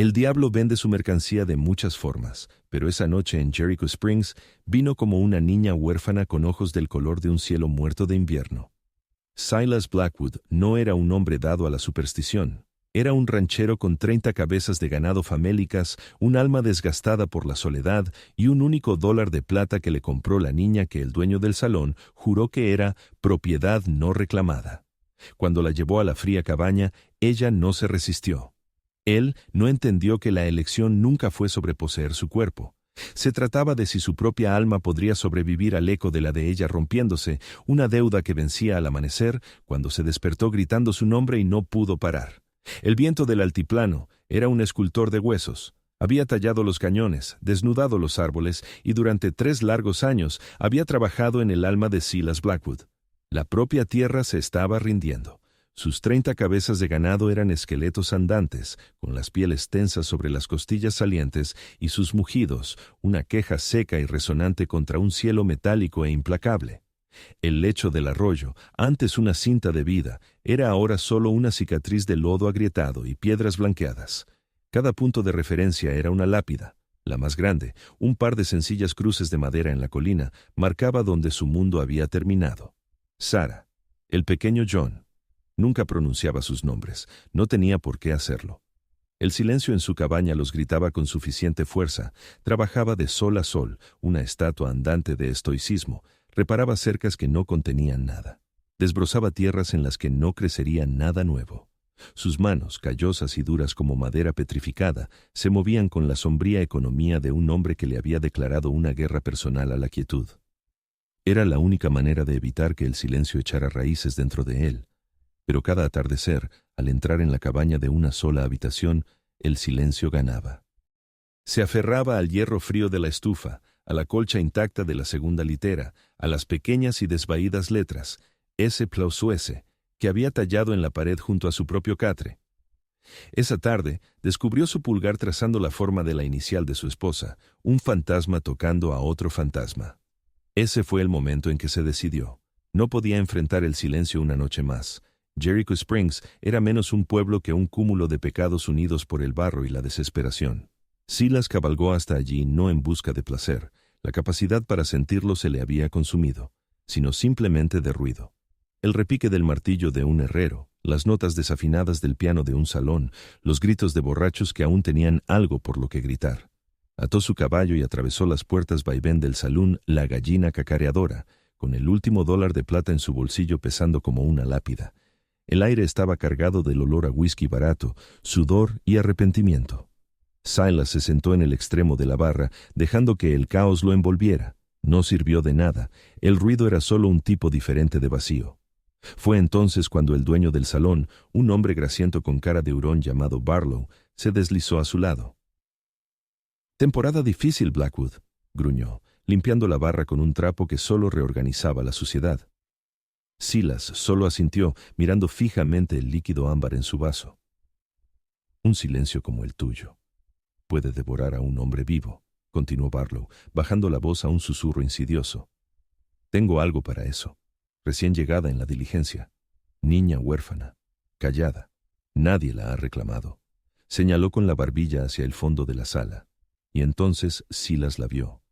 El diablo vende su mercancía de muchas formas, pero esa noche en Jericho Springs vino como una niña huérfana con ojos del color de un cielo muerto de invierno. Silas Blackwood no era un hombre dado a la superstición. Era un ranchero con 30 cabezas de ganado famélicas, un alma desgastada por la soledad y un único dólar de plata que le compró la niña que el dueño del salón juró que era propiedad no reclamada. Cuando la llevó a la fría cabaña, ella no se resistió. Él no entendió que la elección nunca fue sobre poseer su cuerpo. Se trataba de si su propia alma podría sobrevivir al eco de la de ella rompiéndose, una deuda que vencía al amanecer cuando se despertó gritando su nombre y no pudo parar. El viento del altiplano era un escultor de huesos. Había tallado los cañones, desnudado los árboles y durante 3 largos años había trabajado en el alma de Silas Blackwood. La propia tierra se estaba rindiendo. Sus 30 cabezas de ganado eran esqueletos andantes, con las pieles tensas sobre las costillas salientes y sus mugidos, una queja seca y resonante contra un cielo metálico e implacable. El lecho del arroyo, antes una cinta de vida, era ahora solo una cicatriz de lodo agrietado y piedras blanqueadas. Cada punto de referencia era una lápida. La más grande, un par de sencillas cruces de madera en la colina, marcaba donde su mundo había terminado. Sarah, el pequeño John. Nunca pronunciaba sus nombres, no tenía por qué hacerlo. El silencio en su cabaña los gritaba con suficiente fuerza, trabajaba de sol a sol, una estatua andante de estoicismo, reparaba cercas que no contenían nada, desbrozaba tierras en las que no crecería nada nuevo. Sus manos, callosas y duras como madera petrificada, se movían con la sombría economía de un hombre que le había declarado una guerra personal a la quietud. Era la única manera de evitar que el silencio echara raíces dentro de él. Pero cada atardecer, al entrar en la cabaña de una sola habitación, el silencio ganaba. Se aferraba al hierro frío de la estufa, a la colcha intacta de la segunda litera, a las pequeñas y desvaídas letras, S+S, que había tallado en la pared junto a su propio catre. Esa tarde, descubrió su pulgar trazando la forma de la inicial de su esposa, un fantasma tocando a otro fantasma. Ese fue el momento en que se decidió. No podía enfrentar el silencio una noche más. Jericho Springs era menos un pueblo que un cúmulo de pecados unidos por el barro y la desesperación. Silas cabalgó hasta allí no en busca de placer. La capacidad para sentirlo se le había consumido, sino simplemente de ruido. El repique del martillo de un herrero, las notas desafinadas del piano de un salón, los gritos de borrachos que aún tenían algo por lo que gritar. Ató su caballo y atravesó las puertas vaivén del salón La Gallina Cacareadora, con el último dólar de plata en su bolsillo pesando como una lápida. El aire estaba cargado del olor a whisky barato, sudor y arrepentimiento. Silas se sentó en el extremo de la barra, dejando que el caos lo envolviera. No sirvió de nada, el ruido era solo un tipo diferente de vacío. Fue entonces cuando el dueño del salón, un hombre grasiento con cara de hurón llamado Barlow, se deslizó a su lado. «Temporada difícil, Blackwood», gruñó, limpiando la barra con un trapo que solo reorganizaba la suciedad. Silas solo asintió, mirando fijamente el líquido ámbar en su vaso. «Un silencio como el tuyo puede devorar a un hombre vivo», continuó Barlow, bajando la voz a un susurro insidioso. «Tengo algo para eso. Recién llegada en la diligencia. Niña huérfana. Callada. Nadie la ha reclamado». Señaló con la barbilla hacia el fondo de la sala. Y entonces Silas la vio.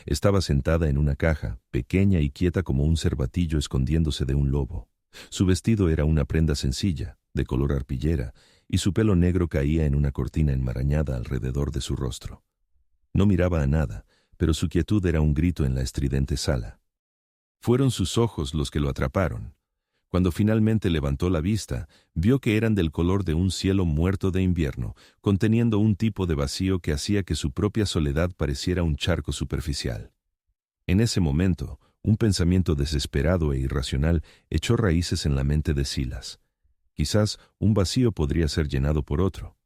Estaba sentada en una caja, pequeña y quieta como un cervatillo escondiéndose de un lobo. Su vestido era una prenda sencilla, de color arpillera, y su pelo negro caía en una cortina enmarañada alrededor de su rostro. No miraba a nada, pero su quietud era un grito en la estridente sala. Fueron sus ojos los que lo atraparon. Cuando finalmente levantó la vista, vio que eran del color de un cielo muerto de invierno, conteniendo un tipo de vacío que hacía que su propia soledad pareciera un charco superficial. En ese momento, un pensamiento desesperado e irracional echó raíces en la mente de Silas. Quizás un vacío podría ser llenado por otro.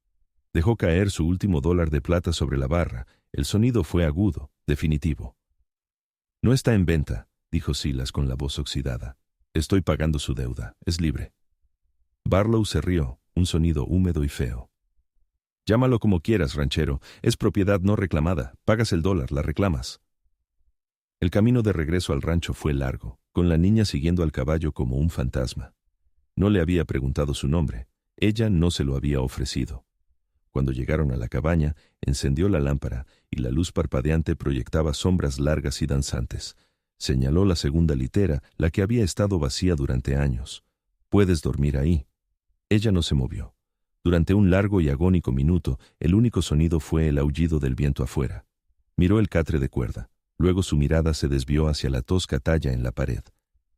Dejó caer su último dólar de plata sobre la barra. El sonido fue agudo, definitivo. «No está en venta», dijo Silas con la voz oxidada. «Estoy pagando su deuda. Es libre». Barlow se rió, un sonido húmedo y feo. «Llámalo como quieras, ranchero. Es propiedad no reclamada. Pagas el dólar, la reclamas». El camino de regreso al rancho fue largo, con la niña siguiendo al caballo como un fantasma. No le había preguntado su nombre. Ella no se lo había ofrecido. Cuando llegaron a la cabaña, encendió la lámpara y la luz parpadeante proyectaba sombras largas y danzantes. Señaló la segunda litera, la que había estado vacía durante años. «Puedes dormir ahí». Ella no se movió. Durante un largo y agónico minuto, el único sonido fue el aullido del viento afuera. Miró el catre de cuerda. Luego su mirada se desvió hacia la tosca talla en la pared.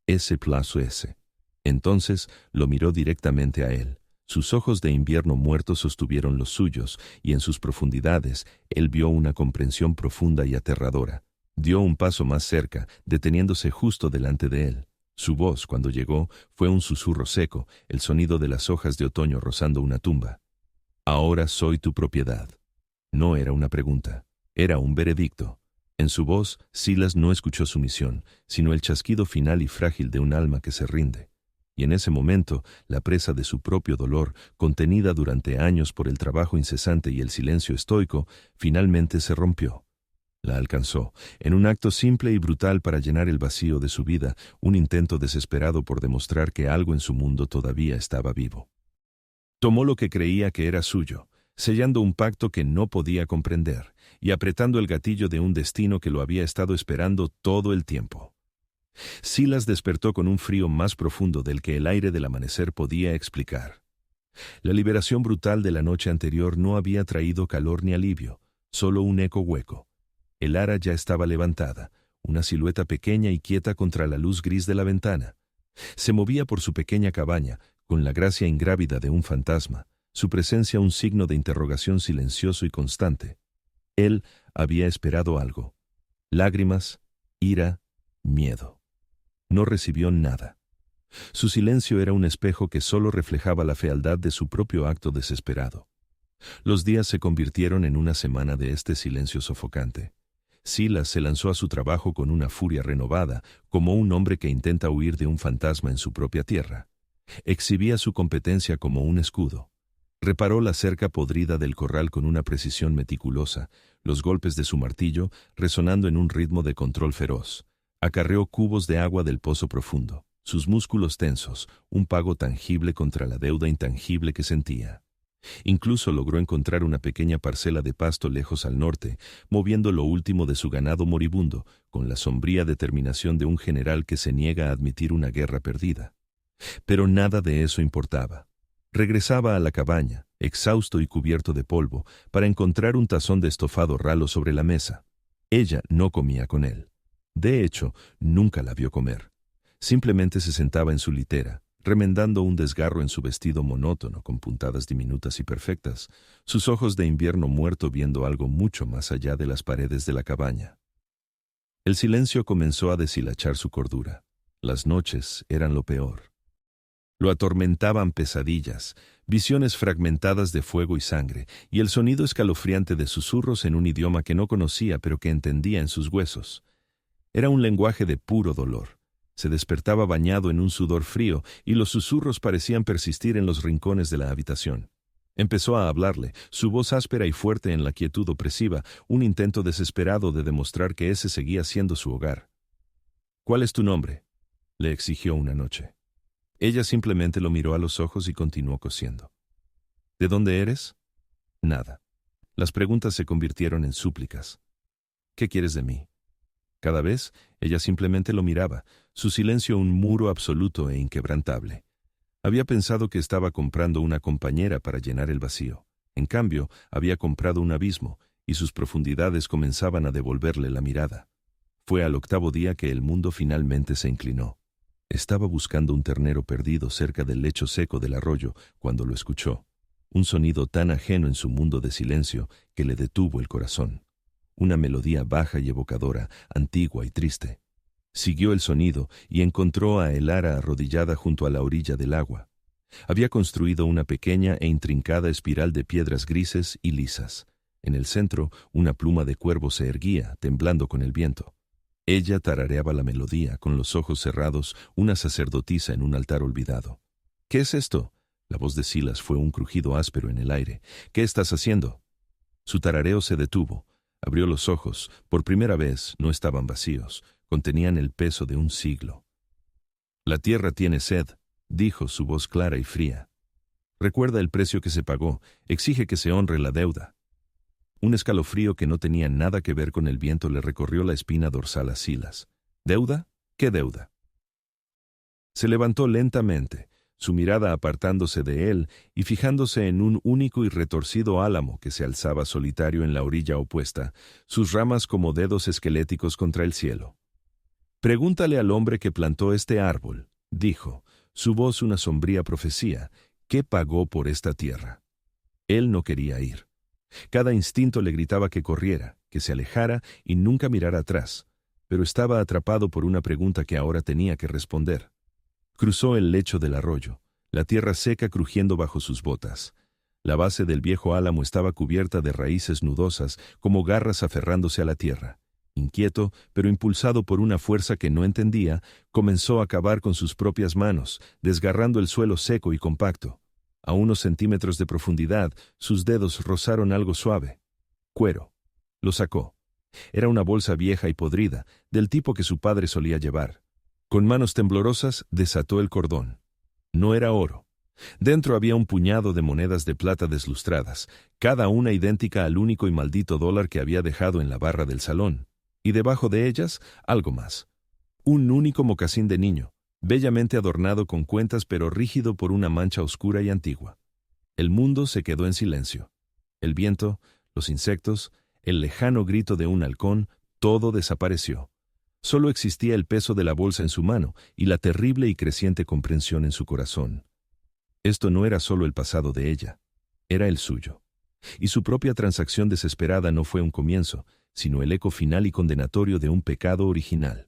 S+S. Entonces lo miró directamente a él. Sus ojos de invierno muerto sostuvieron los suyos, y en sus profundidades él vio una comprensión profunda y aterradora. Dio un paso más cerca, deteniéndose justo delante de él. Su voz, cuando llegó, fue un susurro seco, el sonido de las hojas de otoño rozando una tumba. «Ahora soy tu propiedad». No era una pregunta, era un veredicto. En su voz, Silas no escuchó sumisión, sino el chasquido final y frágil de un alma que se rinde. Y en ese momento, la presa de su propio dolor, contenida durante años por el trabajo incesante y el silencio estoico, finalmente se rompió. La alcanzó, en un acto simple y brutal para llenar el vacío de su vida, un intento desesperado por demostrar que algo en su mundo todavía estaba vivo. Tomó lo que creía que era suyo, sellando un pacto que no podía comprender, y apretando el gatillo de un destino que lo había estado esperando todo el tiempo. Silas despertó con un frío más profundo del que el aire del amanecer podía explicar. La liberación brutal de la noche anterior no había traído calor ni alivio, solo un eco hueco. El ara ya estaba levantada, una silueta pequeña y quieta contra la luz gris de la ventana. Se movía por su pequeña cabaña, con la gracia ingrávida de un fantasma, su presencia un signo de interrogación silencioso y constante. Él había esperado algo. Lágrimas, ira, miedo. No recibió nada. Su silencio era un espejo que solo reflejaba la fealdad de su propio acto desesperado. Los días se convirtieron en una semana de este silencio sofocante. Silas se lanzó a su trabajo con una furia renovada, como un hombre que intenta huir de un fantasma en su propia tierra. Exhibía su competencia como un escudo. Reparó la cerca podrida del corral con una precisión meticulosa, los golpes de su martillo resonando en un ritmo de control feroz. Acarreó cubos de agua del pozo profundo, sus músculos tensos, un pago tangible contra la deuda intangible que sentía. Incluso logró encontrar una pequeña parcela de pasto lejos al norte, moviendo lo último de su ganado moribundo, con la sombría determinación de un general que se niega a admitir una guerra perdida. Pero nada de eso importaba. Regresaba a la cabaña, exhausto y cubierto de polvo, para encontrar un tazón de estofado ralo sobre la mesa. Ella no comía con él. De hecho, nunca la vio comer. Simplemente se sentaba en su litera, remendando un desgarro en su vestido monótono con puntadas diminutas y perfectas, sus ojos de invierno muerto viendo algo mucho más allá de las paredes de la cabaña. El silencio comenzó a deshilachar su cordura. Las noches eran lo peor. Lo atormentaban pesadillas, visiones fragmentadas de fuego y sangre, y el sonido escalofriante de susurros en un idioma que no conocía pero que entendía en sus huesos. Era un lenguaje de puro dolor. Se despertaba bañado en un sudor frío y los susurros parecían persistir en los rincones de la habitación. Empezó a hablarle, su voz áspera y fuerte en la quietud opresiva, un intento desesperado de demostrar que ese seguía siendo su hogar. «¿Cuál es tu nombre?», le exigió una noche. Ella simplemente lo miró a los ojos y continuó cosiendo. «¿De dónde eres?». «Nada». Las preguntas se convirtieron en súplicas. «¿Qué quieres de mí?». Cada vez, ella simplemente lo miraba, su silencio un muro absoluto e inquebrantable. Había pensado que estaba comprando una compañera para llenar el vacío. En cambio, había comprado un abismo, y sus profundidades comenzaban a devolverle la mirada. Fue al 8º día que el mundo finalmente se inclinó. Estaba buscando un ternero perdido cerca del lecho seco del arroyo cuando lo escuchó. Un sonido tan ajeno en su mundo de silencio que le detuvo el corazón. Una melodía baja y evocadora, antigua y triste. Siguió el sonido y encontró a Elara arrodillada junto a la orilla del agua. Había construido una pequeña e intrincada espiral de piedras grises y lisas. En el centro, una pluma de cuervo se erguía, temblando con el viento. Ella tarareaba la melodía, con los ojos cerrados, una sacerdotisa en un altar olvidado. «¿Qué es esto?». La voz de Silas fue un crujido áspero en el aire. «¿Qué estás haciendo?». Su tarareo se detuvo. Abrió los ojos. Por primera vez no estaban vacíos. Contenían el peso de un siglo. «La tierra tiene sed», dijo su voz clara y fría. Recuerda el precio que se pagó, exige que se honre la deuda. Un escalofrío que no tenía nada que ver con el viento le recorrió la espina dorsal a Silas. ¿Deuda? ¿Qué deuda? Se levantó lentamente, su mirada apartándose de él y fijándose en un único y retorcido álamo que se alzaba solitario en la orilla opuesta, sus ramas como dedos esqueléticos contra el cielo. «Pregúntale al hombre que plantó este árbol», dijo, su voz una sombría profecía, «¿qué pagó por esta tierra?». Él no quería ir. Cada instinto le gritaba que corriera, que se alejara y nunca mirara atrás, pero estaba atrapado por una pregunta que ahora tenía que responder. Cruzó el lecho del arroyo, la tierra seca crujiendo bajo sus botas. La base del viejo álamo estaba cubierta de raíces nudosas, como garras aferrándose a la tierra. Inquieto, pero impulsado por una fuerza que no entendía, comenzó a cavar con sus propias manos, desgarrando el suelo seco y compacto. A unos centímetros de profundidad, sus dedos rozaron algo suave. Cuero. Lo sacó. Era una bolsa vieja y podrida, del tipo que su padre solía llevar. Con manos temblorosas, desató el cordón. No era oro. Dentro había un puñado de monedas de plata deslustradas, cada una idéntica al único y maldito dólar que había dejado en la barra del salón. Y debajo de ellas, algo más. Un único mocasín de niño, bellamente adornado con cuentas pero rígido por una mancha oscura y antigua. El mundo se quedó en silencio. El viento, los insectos, el lejano grito de un halcón, todo desapareció. Solo existía el peso de la bolsa en su mano y la terrible y creciente comprensión en su corazón. Esto no era solo el pasado de ella, era el suyo. Y su propia transacción desesperada no fue un comienzo, sino el eco final y condenatorio de un pecado original.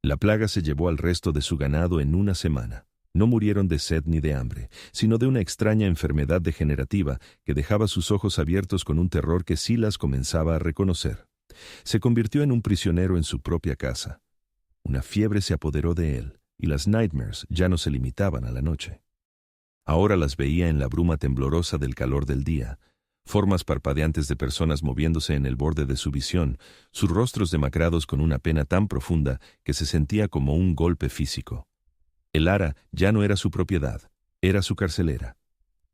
La plaga se llevó al resto de su ganado en una semana. No murieron de sed ni de hambre, sino de una extraña enfermedad degenerativa que dejaba sus ojos abiertos con un terror que Silas comenzaba a reconocer. Se convirtió en un prisionero en su propia casa. Una fiebre se apoderó de él, y las nightmares ya no se limitaban a la noche. Ahora las veía en la bruma temblorosa del calor del día, formas parpadeantes de personas moviéndose en el borde de su visión, sus rostros demacrados con una pena tan profunda que se sentía como un golpe físico. El ara ya no era su propiedad, era su carcelera.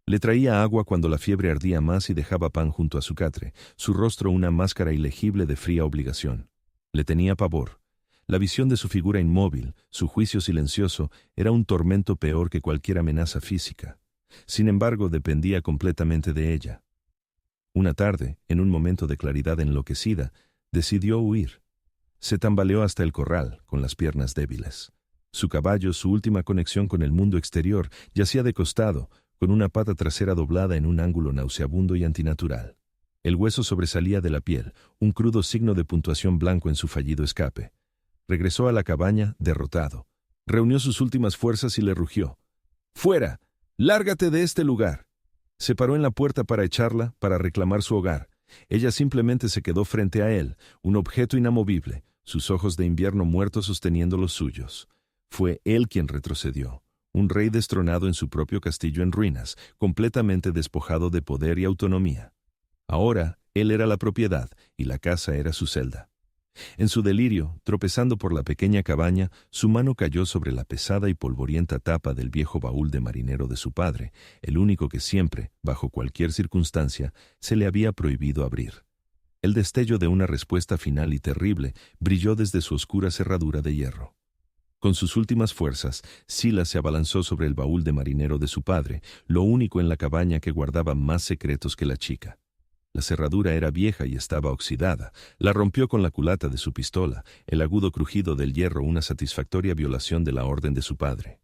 Le traía agua cuando la fiebre ardía más y dejaba pan junto a su catre, su rostro una máscara ilegible de fría obligación. Le tenía pavor. La visión de su figura inmóvil, su juicio silencioso, era un tormento peor que cualquier amenaza física. Sin embargo, dependía completamente de ella. Una tarde, en un momento de claridad enloquecida, decidió huir. Se tambaleó hasta el corral, con las piernas débiles. Su caballo, su última conexión con el mundo exterior, yacía de costado, con una pata trasera doblada en un ángulo nauseabundo y antinatural. El hueso sobresalía de la piel, un crudo signo de puntuación blanco en su fallido escape. Regresó a la cabaña, derrotado. Reunió sus últimas fuerzas y le rugió. «¡Fuera! ¡Lárgate de este lugar!». Se paró en la puerta para echarla, para reclamar su hogar. Ella simplemente se quedó frente a él, un objeto inamovible, sus ojos de invierno muerto sosteniendo los suyos. Fue él quien retrocedió, un rey destronado en su propio castillo en ruinas, completamente despojado de poder y autonomía. Ahora, él era la propiedad y la casa era su celda. En su delirio, tropezando por la pequeña cabaña, su mano cayó sobre la pesada y polvorienta tapa del viejo baúl de marinero de su padre, el único que siempre, bajo cualquier circunstancia, se le había prohibido abrir. El destello de una respuesta final y terrible brilló desde su oscura cerradura de hierro. Con sus últimas fuerzas, Silas se abalanzó sobre el baúl de marinero de su padre, lo único en la cabaña que guardaba más secretos que la chica. La cerradura era vieja y estaba oxidada. La rompió con la culata de su pistola, el agudo crujido del hierro una satisfactoria violación de la orden de su padre.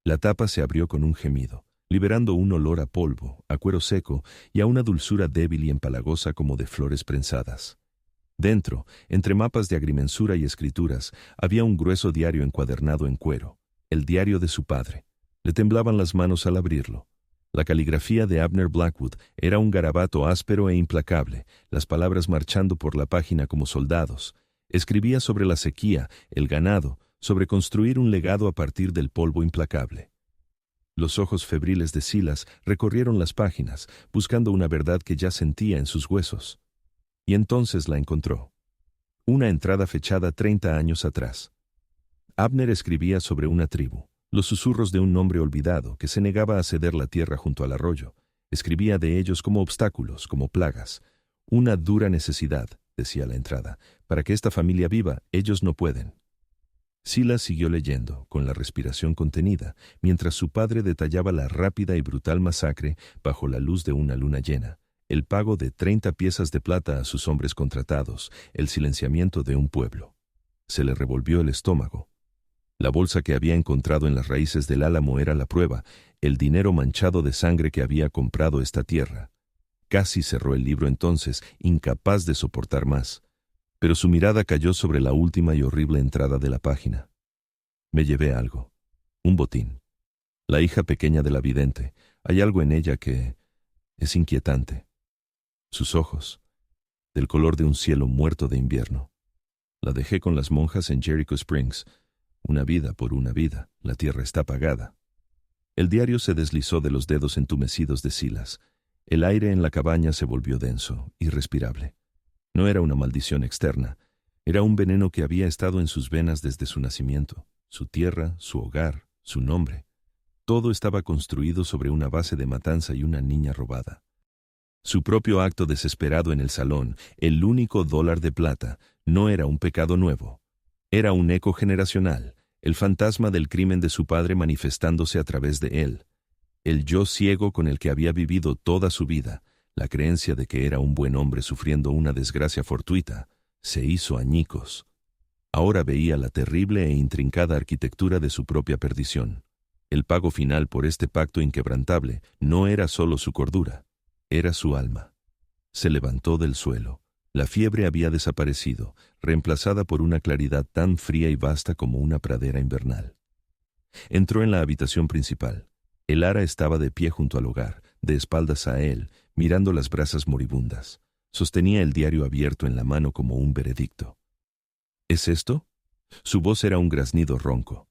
La tapa se abrió con un gemido, liberando un olor a polvo, a cuero seco y a una dulzura débil y empalagosa como de flores prensadas. Dentro, entre mapas de agrimensura y escrituras, había un grueso diario encuadernado en cuero, el diario de su padre. Le temblaban las manos al abrirlo. La caligrafía de Abner Blackwood era un garabato áspero e implacable, las palabras marchando por la página como soldados. Escribía sobre la sequía, el ganado, sobre construir un legado a partir del polvo implacable. Los ojos febriles de Silas recorrieron las páginas, buscando una verdad que ya sentía en sus huesos. Y entonces la encontró. Una entrada fechada 30 años atrás. Abner escribía sobre una tribu. Los susurros de un hombre olvidado que se negaba a ceder la tierra junto al arroyo. Escribía de ellos como obstáculos, como plagas. Una dura necesidad, decía la entrada. Para que esta familia viva, ellos no pueden. Silas siguió leyendo, con la respiración contenida, mientras su padre detallaba la rápida y brutal masacre bajo la luz de una luna llena, el pago de 30 piezas de plata a sus hombres contratados, el silenciamiento de un pueblo. Se le revolvió el estómago. La bolsa que había encontrado en las raíces del álamo era la prueba, el dinero manchado de sangre que había comprado esta tierra. Casi cerró el libro entonces, incapaz de soportar más. Pero su mirada cayó sobre la última y horrible entrada de la página. Me llevé algo. Un botín. La hija pequeña de la vidente. Hay algo en ella que es inquietante. Sus ojos, del color de un cielo muerto de invierno. La dejé con las monjas en Jericho Springs. Una vida por una vida. La tierra está pagada. El diario se deslizó de los dedos entumecidos de Silas. El aire en la cabaña se volvió denso, irrespirable. No era una maldición externa, era un veneno que había estado en sus venas desde su nacimiento, su tierra, su hogar, su nombre. Todo estaba construido sobre una base de matanza y una niña robada. Su propio acto desesperado en el salón, el único dólar de plata, no era un pecado nuevo. Era un eco generacional, el fantasma del crimen de su padre manifestándose a través de él. El yo ciego con el que había vivido toda su vida, la creencia de que era un buen hombre sufriendo una desgracia fortuita, se hizo añicos. Ahora veía la terrible e intrincada arquitectura de su propia perdición. El pago final por este pacto inquebrantable no era solo su cordura, era su alma. Se levantó del suelo. La fiebre había desaparecido, reemplazada por una claridad tan fría y vasta como una pradera invernal. Entró en la habitación principal. El ara estaba de pie junto al hogar, de espaldas a él, mirando las brasas moribundas. Sostenía el diario abierto en la mano como un veredicto. ¿Es esto? Su voz era un graznido ronco.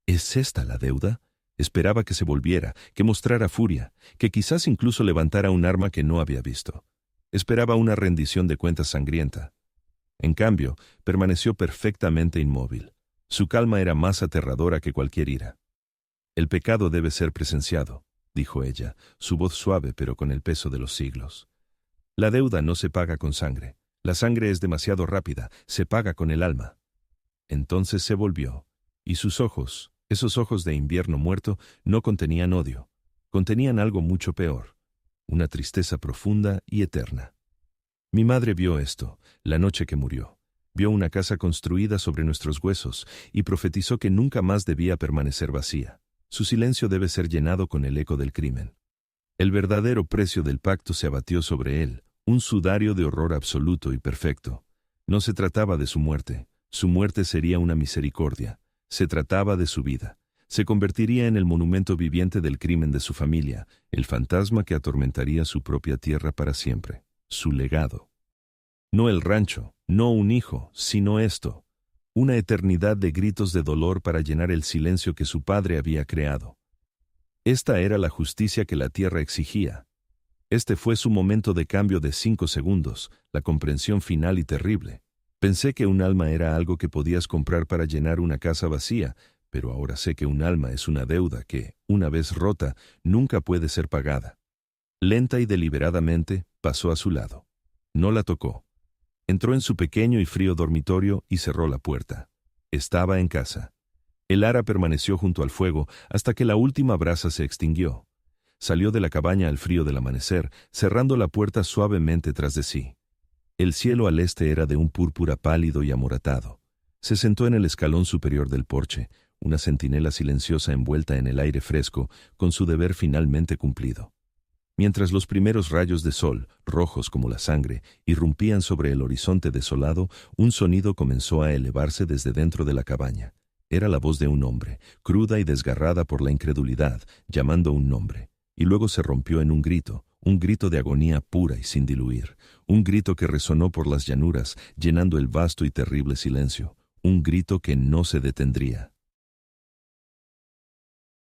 ¿Es esta la deuda? Esperaba que se volviera, que mostrara furia, que quizás incluso levantara un arma que no había visto. Esperaba una rendición de cuentas sangrienta. En cambio, permaneció perfectamente inmóvil. Su calma era más aterradora que cualquier ira. El pecado debe ser presenciado, dijo ella, su voz suave pero con el peso de los siglos. La deuda no se paga con sangre. La sangre es demasiado rápida, se paga con el alma. Entonces se volvió, y sus ojos, esos ojos de invierno muerto, no contenían odio. Contenían algo mucho peor, una tristeza profunda y eterna. Mi madre vio esto, la noche que murió. Vio una casa construida sobre nuestros huesos y profetizó que nunca más debía permanecer vacía. Su silencio debe ser llenado con el eco del crimen. El verdadero precio del pacto se abatió sobre él, un sudario de horror absoluto y perfecto. No se trataba de su muerte sería una misericordia. Se trataba de su vida. Se convertiría en el monumento viviente del crimen de su familia, el fantasma que atormentaría su propia tierra para siempre. Su legado. No el rancho, no un hijo, sino esto. Una eternidad de gritos de dolor para llenar el silencio que su padre había creado. Esta era la justicia que la tierra exigía. Este fue su momento de cambio de 5 segundos, la comprensión final y terrible. Pensé que un alma era algo que podías comprar para llenar una casa vacía, pero ahora sé que un alma es una deuda que, una vez rota, nunca puede ser pagada. Lenta y deliberadamente, pasó a su lado. No la tocó. Entró en su pequeño y frío dormitorio y cerró la puerta. Estaba en casa. El ara permaneció junto al fuego hasta que la última brasa se extinguió. Salió de la cabaña al frío del amanecer, cerrando la puerta suavemente tras de sí. El cielo al este era de un púrpura pálido y amoratado. Se sentó en el escalón superior del porche, una centinela silenciosa envuelta en el aire fresco, con su deber finalmente cumplido. Mientras los primeros rayos de sol, rojos como la sangre, irrumpían sobre el horizonte desolado, un sonido comenzó a elevarse desde dentro de la cabaña. Era la voz de un hombre, cruda y desgarrada por la incredulidad, llamando un nombre. Y luego se rompió en un grito de agonía pura y sin diluir, un grito que resonó por las llanuras, llenando el vasto y terrible silencio, un grito que no se detendría.